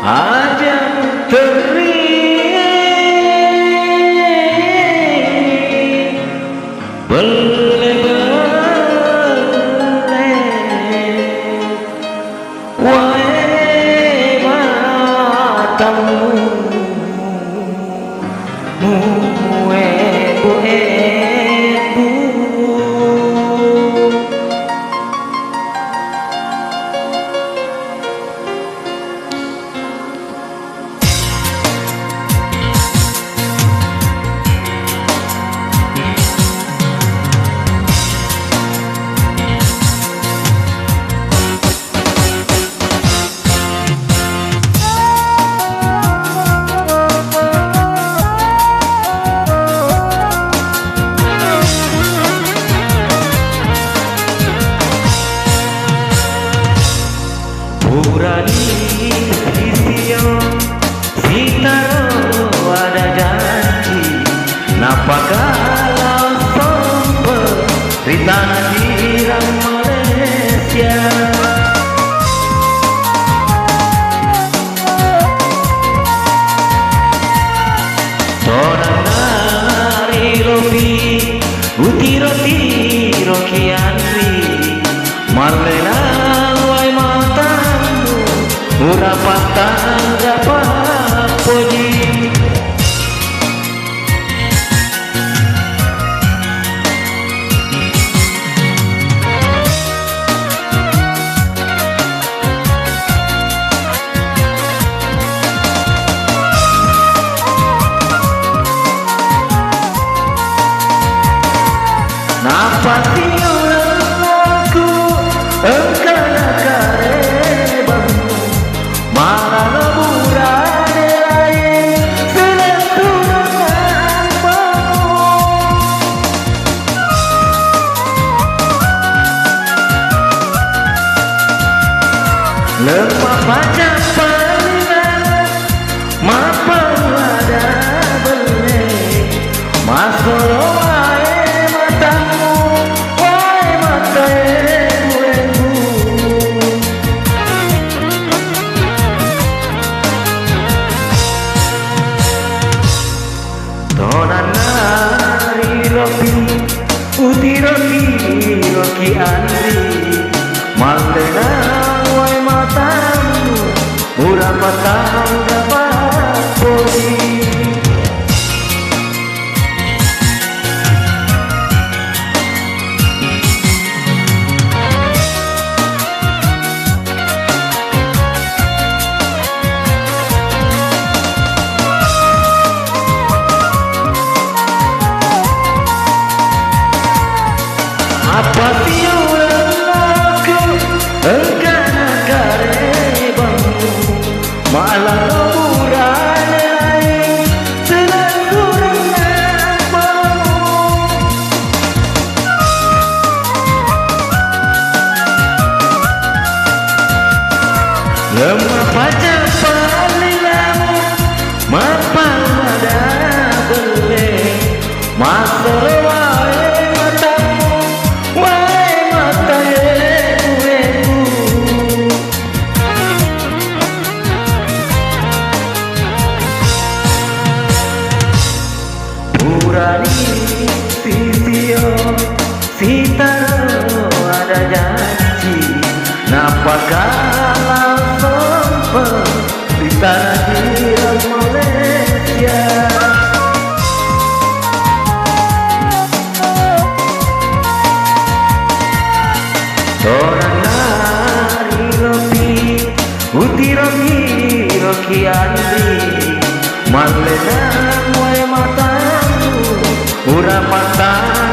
aja teri bele-bele wae matamu ebu Purani isio sitaro ada janji napa kalau sempet di tanah jiran Malaysia Torang nari ropi utiro kianri Marlena wai matamu ura patang dapat puji napa tiulang aku engkana karebamu malah leburan lain seleturangan bamu lemah baca palinan mapa ada beli masuk utiro kianri Marlena wai matamu ura patang dapat puji apa tiulang aku engkana karebamu malah leburan lain seleturangan bamu lemah baca palilamu mapa ada beli masuk Purani sisio sitaro ada janji napa kalau sempet di tanah jiran Malaysia Torang nari lopi utiro kianri Marlena wai matamu ura patang